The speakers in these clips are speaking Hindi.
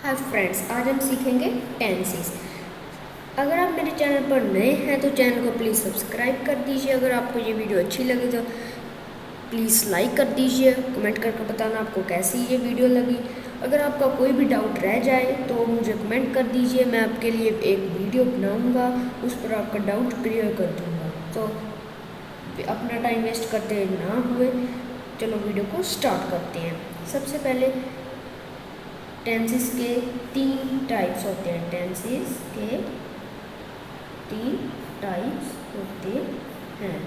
हाय फ्रेंड्स, आज हम सीखेंगे टेंसेस। अगर आप मेरे चैनल पर नए हैं तो चैनल को प्लीज़ सब्सक्राइब कर दीजिए। अगर आपको ये वीडियो अच्छी लगे तो प्लीज़ लाइक कर दीजिए। कमेंट करके बताना आपको कैसी ये वीडियो लगी। अगर आपका कोई भी डाउट रह जाए तो मुझे कमेंट कर दीजिए, मैं आपके लिए एक वीडियो बनाऊँगा, उस पर आपका डाउट क्लियर कर दूँगा। तो अपना टाइम वेस्ट करते ना हुए चलो वीडियो को स्टार्ट करते हैं। सबसे पहले टेंसेस के 3 टाइप्स होते हैं। टेंसेस के 3 टाइप्स होते हैं: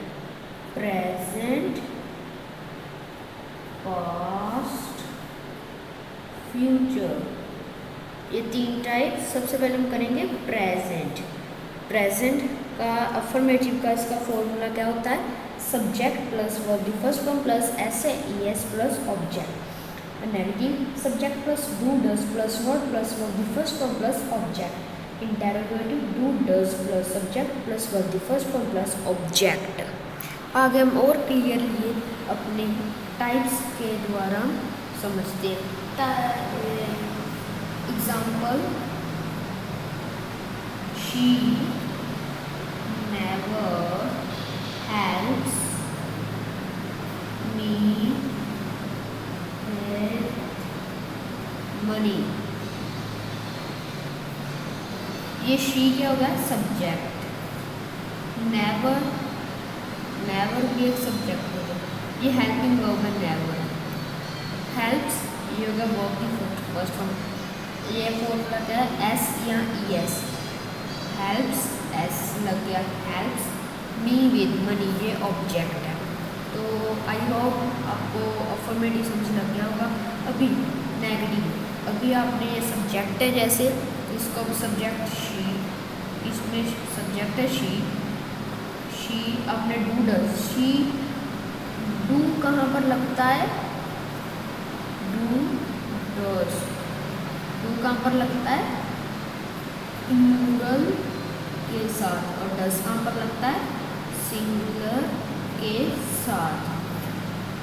प्रेजेंट, पास्ट, फ्यूचर। ये 3 टाइप। सबसे पहले हम करेंगे प्रेजेंट। प्रेजेंट का अफर्मेटिव का इसका फॉर्मूला क्या होता है? Subject plus verb the first form plus S plus object. Negative, subject plus do does plus verb plus verb the first form plus object. Interrogative, do does plus subject plus verb the first form plus object. आगे हम और क्लियरली अपने टाइप्स के द्वारा समझते हैं। Example: she never helps me money. ये शी क्या होगा? सब्जेक्ट। नेवर, नेवर भी एक सब्जेक्ट होगा। ये हेल्पिंग वर्ब है नेवर। हेल्प्स ये होगा वर्ब की फर्स्ट फॉर्म। ये फॉर्मूला क्या है? एस या ई एस। हेल्प्स एस लग गया, हेल्प्स मी विद मनी, ये ऑब्जेक्ट है। तो आई होप आपको अफर्मेटिव समझ लग गया होगा। अभी नेगेटिव, अभी आपने ये सब्जेक्ट है, जैसे इसको सब्जेक्ट शी, इसमें सब्जेक्ट है शी आपने डू डज, शी डू कहाँ पर लगता है? डू डज, डू कहाँ पर लगता है? प्लूरल के साथ। और डज कहाँ पर लगता है? सिंगुलर के साथ।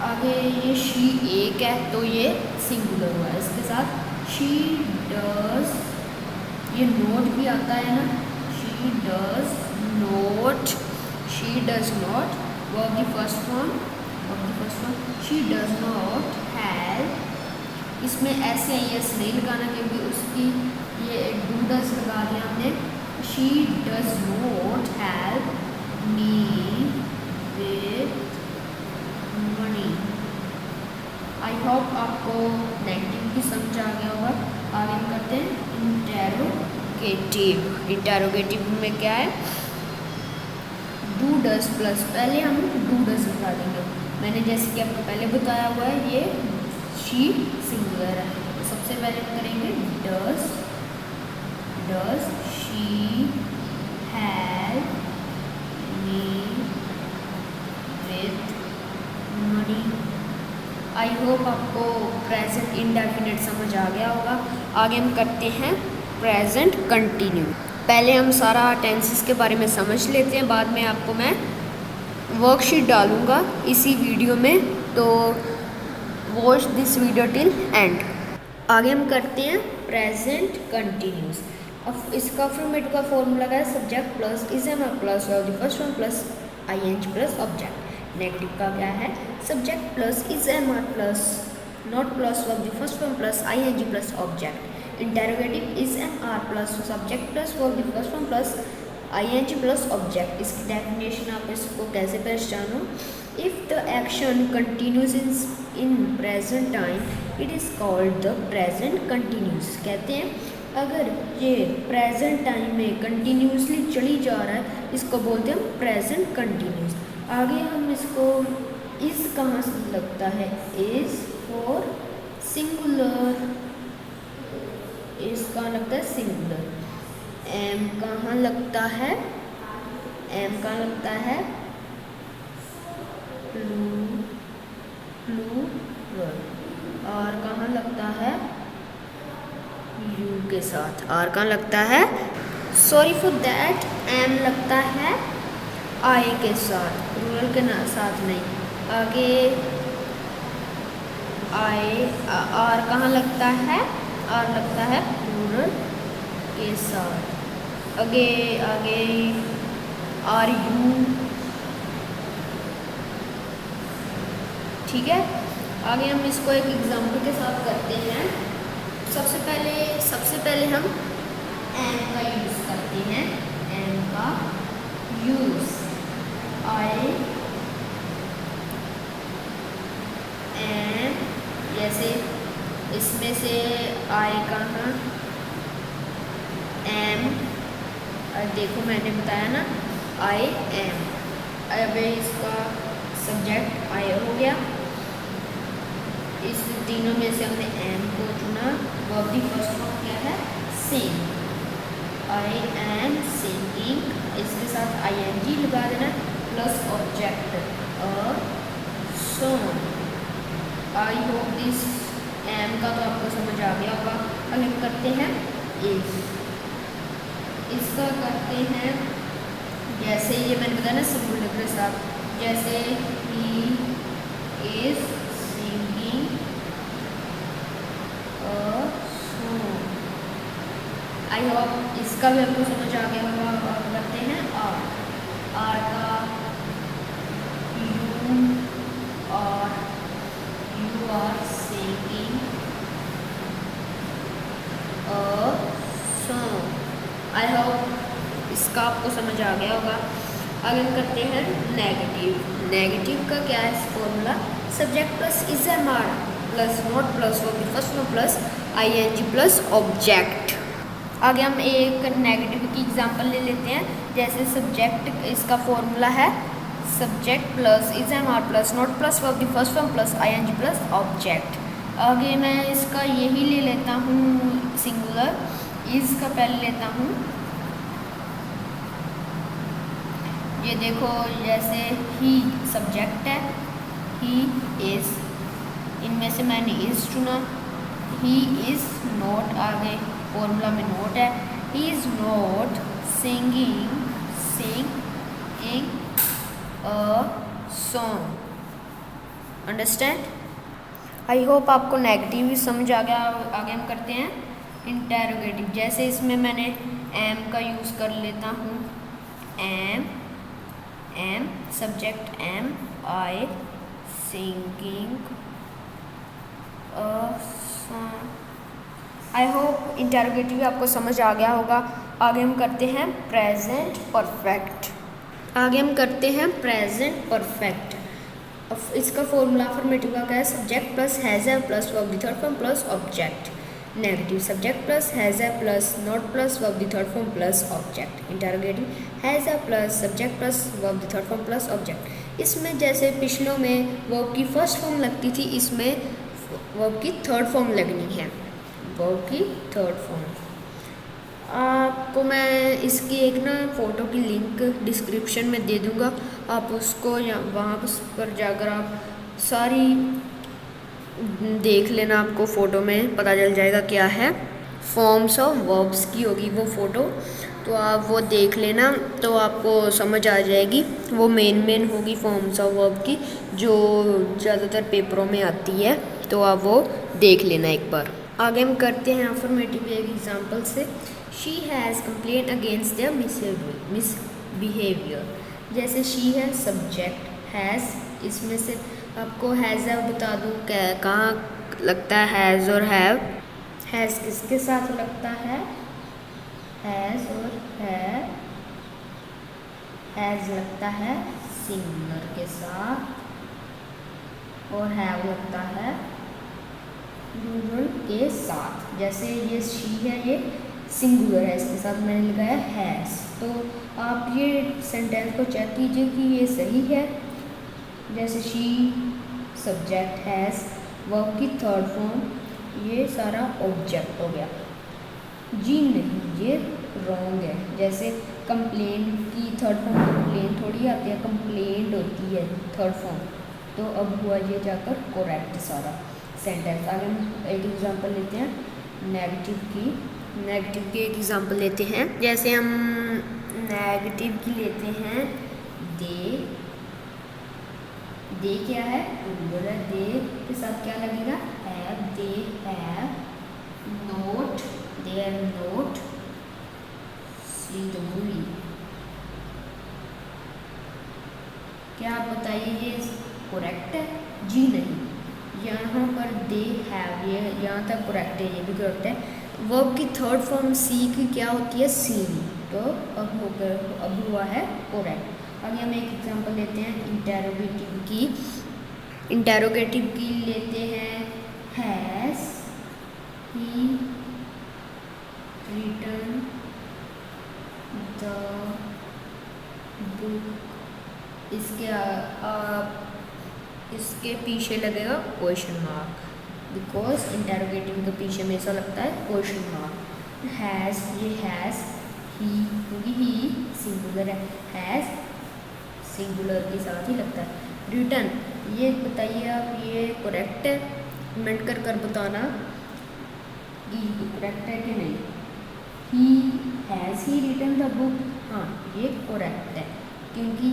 आगे ये शी एक है तो ये सिंगुलर हुआ है, इसके साथ शी डज, ये नोट भी आता है ना, she does note, she does not verb the first form, she does not help. इसमें ऐसे एस नहीं लगाना क्योंकि उसकी ये डू डज लगा दिया हमने। She does not help me with money. I hope आपको नेगेटिव की समझ आ गया होगा। आगे हम करते हैं इंटेरोगेटिव। इंटेरोगेटिव में क्या है? डू डज प्लस, पहले हम डू डज लगा देंगे। मैंने जैसे कि आपको पहले बताया हुआ है, ये शी सिंगुलर है। तो सबसे पहले हम करेंगे does, does she help me with money. I hope आपको प्रेजेंट इंडेफिनिट समझ आ गया होगा। आगे हम करते हैं प्रेजेंट कंटिन्यू। पहले हम सारा टेंसेस के बारे में समझ लेते हैं, बाद में आपको मैं वर्कशीट डालूँगा इसी वीडियो में, तो watch this video till and. आगे हम करते हैं प्रेजेंट कंटिन्यूस। अब इसका अफर्मेटिव का फॉर्मूला है subject plus is am plus verb the first form plus ING plus object. Negative का क्या है? Subject plus is am are plus not plus verb the first form plus ING plus object. Interrogative is am are plus subject plus verb the first form plus ING plus object. इसकी डेफिनेशन आप इसको कैसे पहचानो? If the action continues in present time it is called the present continuous. कहते हैं अगर ये प्रेजेंट टाइम में कंटिन्यूसली चली जा रहा है, इसको बोलते हैं प्रेजेंट कंटिन्यूस। आगे हम इसको इस कहाँ से लगता है? इज फॉर सिंगुलर, इस कहाँ लगता है? सिंगुलर। एम कहाँ लगता है? एम कहाँ लगता है? प्लूरल। आर कहाँ लगता है? यू के साथ। आर कहाँ लगता है? सॉरी फॉर दैट, एम लगता है आई के साथ, रूरल के साथ नहीं। आगे आई, आर कहाँ लगता है? आर लगता है के साथ। आगे आगे आर यू, ठीक है। आगे हम इसको एक एग्जाम्पल के साथ करते हैं। सबसे पहले हम एम का यूज़ करते हैं। एम का यूज़, आई एम, जैसे इसमें से आई कहाँ, एम, देखो मैंने बताया ना आई एम। अब इसका सब्जेक्ट आई हो गया। इस तीनों में से हमने एम को चुना। वर्ब की फर्स्ट फॉर्म क्या है, सिंग, आई एम सिंगिंग। इसके साथ आई एन जी लगा देना plus object a song. I hope this am का तो आपको समझ आ गया होगा। अब हम करते हैं इफ। इसका करते हैं जैसे ये मैंने बताया ना सिंगुलर के साथ, जैसे he is singing a song. I hope इसका भी आपको समझ आ गया होगा। और करते हैं आर। आर का यू, और you are singing a song. I hope इसका आपको समझ आ गया होगा। आगे हम करते हैं नेगेटिव। नेगेटिव का क्या है formula, subject plus is am are plus not plus verb की first form plus I N G plus object. आगे हम एक नेगेटिव की एग्जांपल ले लेते हैं। जैसे सब्जेक्ट, इसका फॉर्मूला है subject plus is am are plus not plus verb की first form plus I N G plus object. आगे मैं इसका यही ले लेता हूँ सिंगुलर, इज का पहले लेता हूँ। ये देखो जैसे ही सब्जेक्ट है, ही इज, इनमें से मैंने इज चुना। ही इज नॉट, आगे फॉर्मूला में नॉट है। He is not singing a song. Understand. I hope आपको नेगेटिव भी समझ आ गया। आगे हम करते हैं इंटेरोगेटिव। जैसे इसमें मैंने एम का यूज़ कर लेता हूँ। Am subject am, I singing a song. I hope interrogative आपको समझ आ गया होगा। आगे हम करते हैं प्रेजेंट परफेक्ट। आगे हम करते हैं प्रेजेंट परफेक्ट। इसका फॉर्मूला अफर्मेटिव का क्या है, subject plus has have plus verb the third form plus object. Negative, subject plus has have plus not plus verb the third form plus object. Interrogative, has have plus subject plus verb the third form plus object. इसमें जैसे पिछलों में वर्ब की फर्स्ट फॉर्म लगती थी, इसमें वर्ब की थर्ड फॉर्म लगनी है। वर्ब की थर्ड फॉर्म। आपको मैं इसकी एक ना फ़ोटो की लिंक डिस्क्रिप्शन में दे दूँगा। आप उसको या वहाँ पर जाकर आप सारी देख लेना, आपको फ़ोटो में पता चल जाएगा क्या है। फॉर्म्स ऑफ वर्ब्स की होगी वो फ़ोटो, तो आप वो देख लेना तो आपको समझ आ जाएगी। वो मेन होगी फॉर्म्स ऑफ वर्ब की, जो ज़्यादातर पेपरों में आती है, तो आप वो देख लेना एक बार। आगे हम करते हैं अफर्मेटिव एग्जाम्पल से। She has complain against their misbehaviour. जैसे शी है सब्जेक्ट, हैज़, इसमें से आपको हैज़ है बता दूँ कहाँ लगता है हैज़ और हैव। हैज़ किसके साथ लगता है, हैज़ और हैज़ लगता है सिंगुलर के साथ, और हैव लगता है प्लूरल के साथ। जैसे ये शी है, ये सिंगुलर है, इसके साथ मैंने लगाया हैज़। तो आप ये सेंटेंस को चेक कीजिए कि ये सही है। जैसे शी सब्जेक्ट, हैज़ वर्ब की थर्ड फॉर्म, ये सारा ऑब्जेक्ट हो गया। जी नहीं, ये रॉन्ग है। जैसे कंप्लेन की थर्ड फॉर्म कंप्लेन थोड़ी आती है, कंप्लेंट होती है थर्ड फॉर्म। तो अब हुआ ये जाकर करेक्ट सारा सेंटेंस। आगे हम एक एग्जांपल लेते हैं नेगेटिव की। नेगेटिव की एक एग्जांपल लेते हैं। जैसे हम नेगेटिव की लेते हैं दे क्या है, प्लूरल है। दे के साथ क्या लगेगा, have. They have not, they are not see the movie. क्या आप बताइए ये करेक्ट है? जी नहीं, यहाँ पर दे हैव, ये यहाँ तक करेक्ट है, ये भी करेक्ट है। वर्ब की थर्ड फॉर्म सी की क्या होती है? सीन। तो अब हुआ है करेक्ट। आगे हम एक एग्जांपल लेते हैं इंटेरोगेटिव की। इंटेरोगेटिव की लेते हैं has he written the book. इसके पीछे लगेगा क्वेश्चन मार्क, बिकॉज इंटेरोगेटिव के पीछे हमेशा लगता है क्वेश्चन मार्क। हैज़, ये हैज़ ही, क्योंकि ही सिंगुलर है, हैज़ सिंगुलर के साथ ही लगता है। रिटन, ये बताइए आप ये करेक्ट है? कमेंट कर बताना कि करेक्ट है कि नहीं। He has he written the book, हाँ ये करेक्ट है, क्योंकि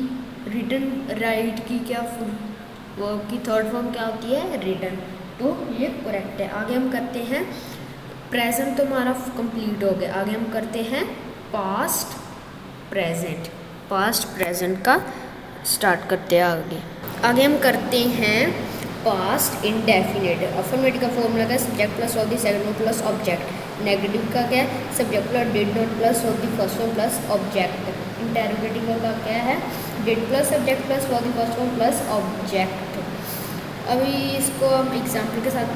रिटन राइट की क्या वर्ब की थर्ड फॉर्म क्या होती है? रिटन, तो ये करेक्ट है। आगे हम करते हैं प्रेजेंट, तो हमारा कंप्लीट हो गया। आगे हम करते हैं पास्ट प्रेजेंट। पास्ट प्रेजेंट का स्टार्ट करते हैं आगे हम करते हैं पास्ट इंडेफिनिट। अफर्मेटिव का फॉर्मूला का subject plus of the second form plus object. Negative का क्या है? Subject plus did not plus of the first form plus object. Interrogative का क्या है? Did plus subject plus of the first form plus object. अभी इसको हम एग्जाम्पल के साथ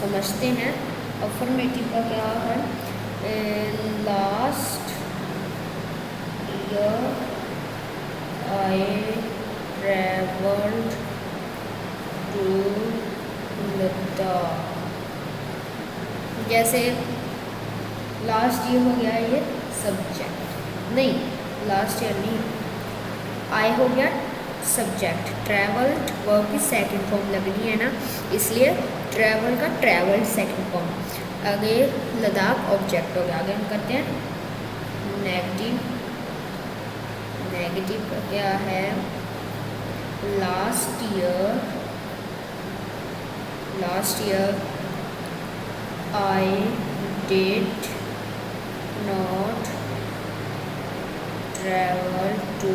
समझते हैं। अफर्मेटिव का क्या है? Last year I travelled to Ladakh. जैसे लास्ट ईयर हो गया ये सब्जेक्ट, नहीं लास्ट ईयर नहीं, आई हो गया सब्जेक्ट, ट्रैवल्ड वर्ब की सेकंड फॉर्म लगनी है ना, इसलिए ट्रैवल का ट्रैवल्ड सेकंड फॉर्म। आगे लद्दाख ऑब्जेक्ट हो गया। आगे हम करते हैं नेगेटिव। नेगेटिव का क्या है? Last year I did not travel to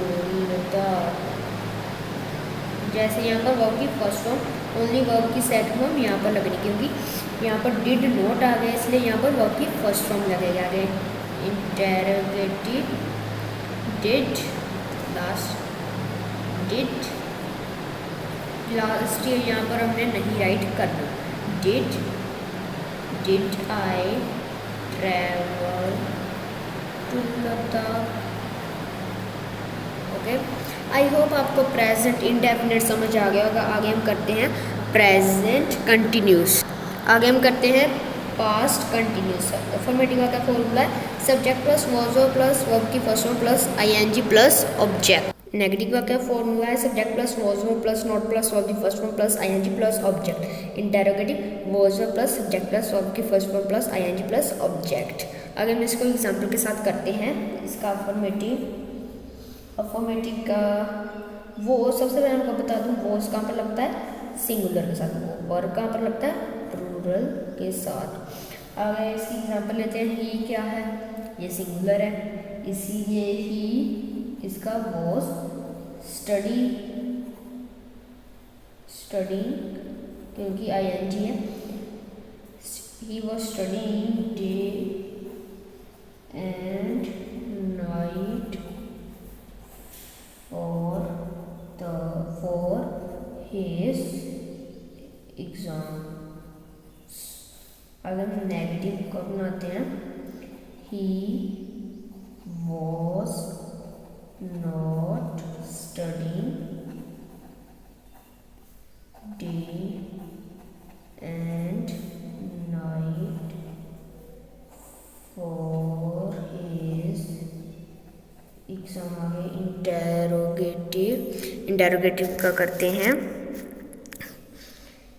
Ladakh. जैसे यहाँ पर वर्ब की फर्स्ट फॉर्म ओनली वर्ब की सेकंड फॉर्म यहाँ पर लगनी, क्योंकि यहाँ पर डिड नॉट आ गया, इसलिए यहाँ पर वर्ब की फर्स्ट फॉर्म लगेगा। आगे इंटेरोगेटिव डिड, लास्ट ईयर यहाँ पर हमने नहीं राइट करना। Did I travel to Ladakh. Okay, I hope आपको प्रेजेंट इंडेफिनिट समझ आ गया होगा। आगे हम करते हैं प्रेजेंट कंटिन्यूस। आगे हम करते हैं पास्ट कंटिन्यूस। अफर्मेटिव का फॉर्मूला है subject plus was plus verb की first form plus ING plus object. Negative का क्या फॉर्मूला है? Subject plus was plus not plus verb की first form plus ING plus object. Interrogative was plus subject plus verb की first form plus ING plus object. आगे हम इसको एग्जाम्पल के साथ करते हैं। इसका अफर्मेटिव का वो सबसे पहले मैं आपको बता दूँ, वॉज कहाँ पर लगता है? सिंगुलर के साथ। वो वर्ब कहाँ पर लगता है? प्लूरल के साथ। आगे इसकी एग्जाम्पल लेते हैं। ही क्या है? ये सिंगुलर है, इसीलिए ही इसका वॉज स्टडी, क्योंकि आईएनजी है। He was studying day and night for his exams। अगर हम नेगेटिव को बनाते हैं, he was not studying day and night for his exam. आगे इंटेरोगेटिव का करते हैं।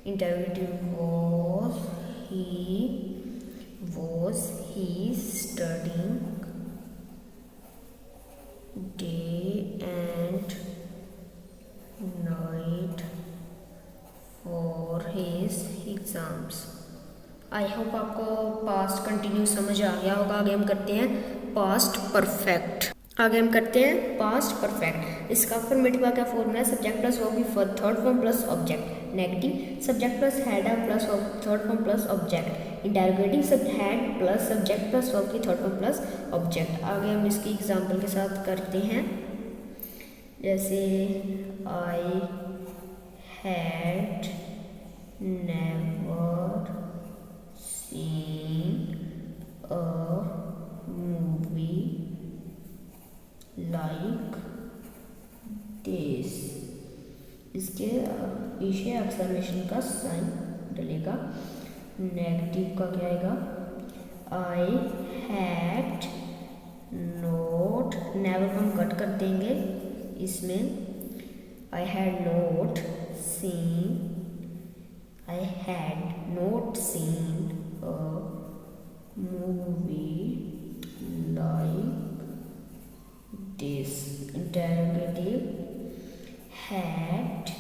Interrogative was he studying day and night for his exams। I hope आपको पास्ट कंटिन्यू समझ आ गया होगा। आगे हम करते हैं पास्ट परफेक्ट। आगे हम करते हैं पास्ट परफेक्ट। इसका अफर्मेटिव का क्या फॉर्मूला है? सब्जेक्ट प्लस वर्ब की third form plus object. Negative subject plus had plus third form plus object. Interrogative सब had plus subject plus verb की थर्ड फॉर्म प्लस ऑब्जेक्ट। आगे हम इसकी एग्जांपल के साथ करते हैं, जैसे I had never seen a movie like this. इसके पीछे एक्सक्लेमेशन का साइन डलेगा। नेगेटिव का क्या आएगा? आई हैड नोट, नेवर को हम कट कर देंगे इसमें, I had note scene, I had note scene a movie like this. Interrogative had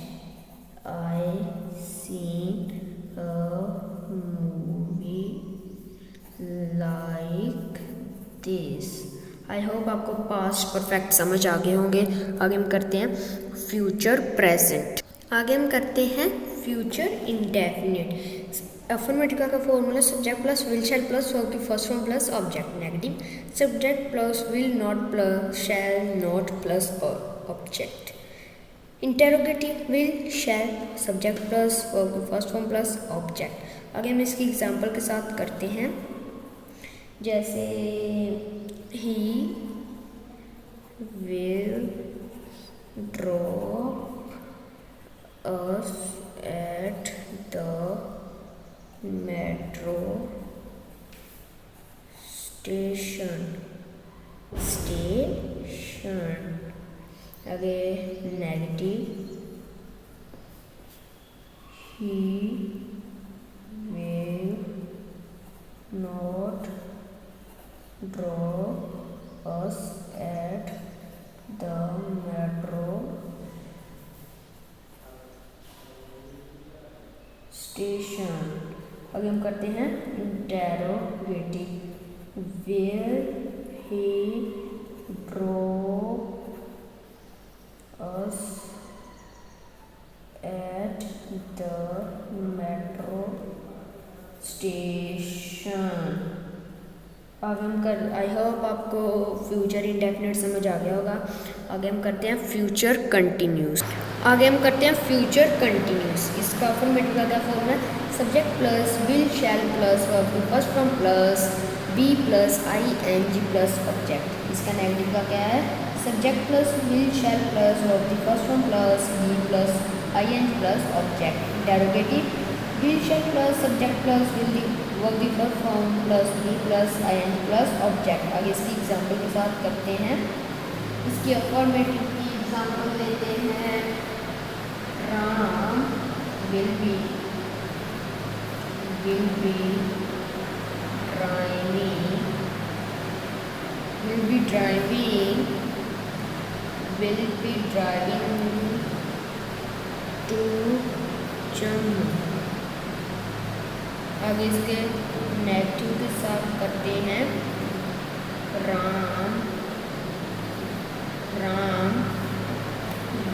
I seen a movie like this. I hope आपको पास्ट परफेक्ट समझ आ गए होंगे। आगे हम करते हैं फ्यूचर प्रेजेंट। आगे हम करते हैं फ्यूचर इंडेफिनिट। अफर्मेटिव का formula subject plus will shall plus verb की first form plus object. Negative subject plus will not plus shall not plus object. Interrogative will shall subject plus verb की फर्स्ट फॉर्म प्लस ऑब्जेक्ट। आगे हम इसकी एग्जांपल के साथ करते हैं, जैसे he will drop us at the metro station. आगे negative he will not drop us at the metro station. अभी हम करते हैं interrogative, where he drop us at the metro station. आगे हम आई होप आपको फ्यूचर इंडेफिनिट समझ आ गया होगा। आगे हम करते हैं फ्यूचर कंटिन्यूस। आगे हम करते हैं फ्यूचर कंटिन्यूस। इसका अफर्मेटिव का क्या फॉर्मूला है? Subject plus will shall plus verb की first form plus be plus I N G plus object. इसका नेगेटिव का क्या है? Subject plus will shall plus verb की first form plus be plus I N G plus object. Interrogative will shall plus subject plus will verb की first form plus be plus I N G plus object. आगे इसकी एग्जाम्पल के साथ करते हैं। इसकी अफर्मेटिव की एग्जाम्पल लेते हैं, Ram will be driving to Jammu. आगे इसके नेगेटिव के साथ करते हैं, Ram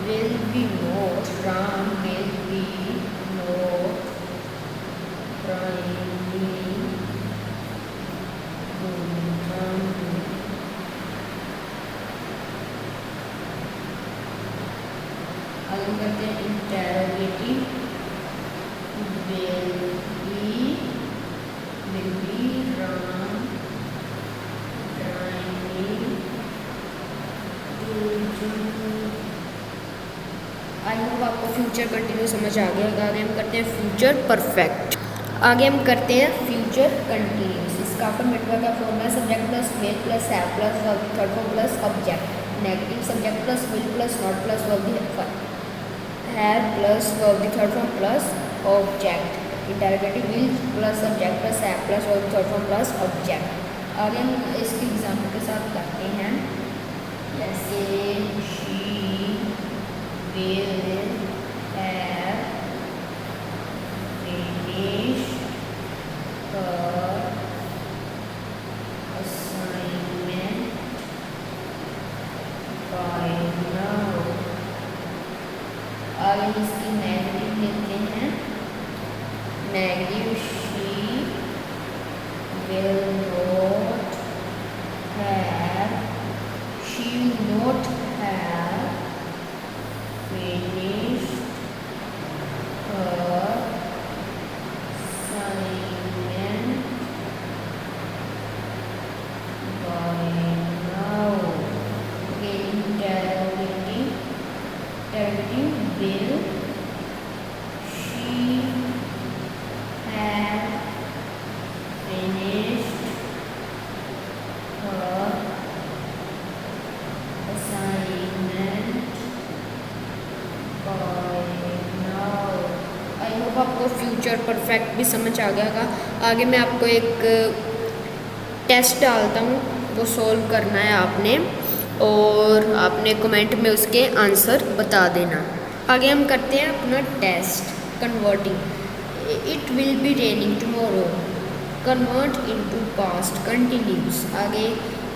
will be not driving to Jammu। आगे करते हैं interrogative, will be Ram driving to Jammu। I hope आपको फ्यूचर कंटिन्यू समझ आ गया होगा। आगे हम करते हैं फ्यूचर परफेक्ट। आगे हम करते हैं फ्यूचर कंटिन्यूस। इसका अफर्मेटिव का formula subject plus will plus have plus verb third form plus object. Negative subject plus will plus not plus verb have plus verb third form plus object. Interrogative will plus subject plus have plus verb third form plus object. आगे हम इसकी एग्जाम्पल के साथ करते हैं, जैसे she will have finished her assignment by now। आगे इसकी नेगेटिव लेते हैं। Negative she will not have finished her assignment by now। Okay, interrogative will she have finished her assignment by now। I hope आपको फ्यूचर परफेक्ट भी समझ आ गया होगा। आगे मैं आपको एक टेस्ट डालता हूँ, वो सॉल्व करना है आपने, और आपने कमेंट में उसके आंसर बता देना। आगे हम करते हैं अपना test converting. It will be raining tomorrow, convert into past continuous. आगे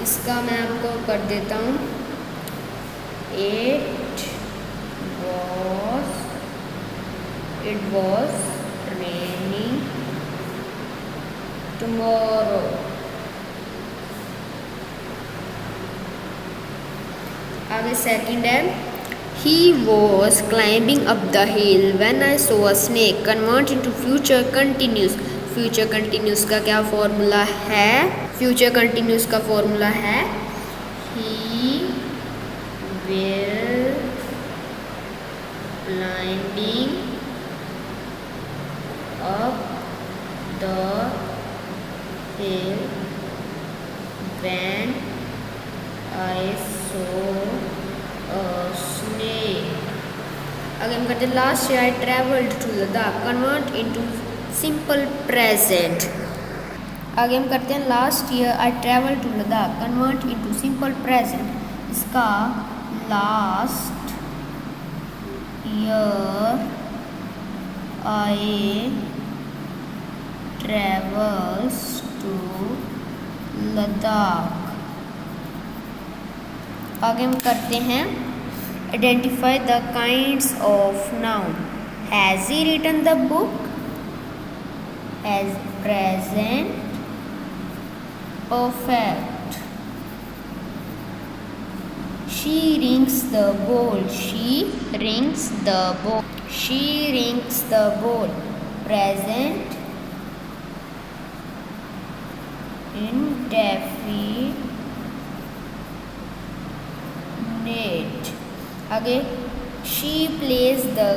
इसका मैं आपको कर देता हूँ। It was raining tomorrow। आगे सेकंड है, he was climbing up the hill when I saw a snake। Convert into future continuous. Future continuous का क्या फॉर्मूला है? फ्यूचर कंटिन्यूस का फॉर्मूला है he will climbing up the hill when I saw a snake। आगे हम करते हैं last year I travelled to Ladakh. Convert into simple present. आगे हम करते हैं last year I travel to Ladakh. Convert into simple present. इसका last year I travels to Ladakh. आगे हम करते हैं identify the kinds of noun. Has he written the book? As present perfect। She rings the bell। She rings the bell। She rings the bell। Present indefinite। आगे she plays the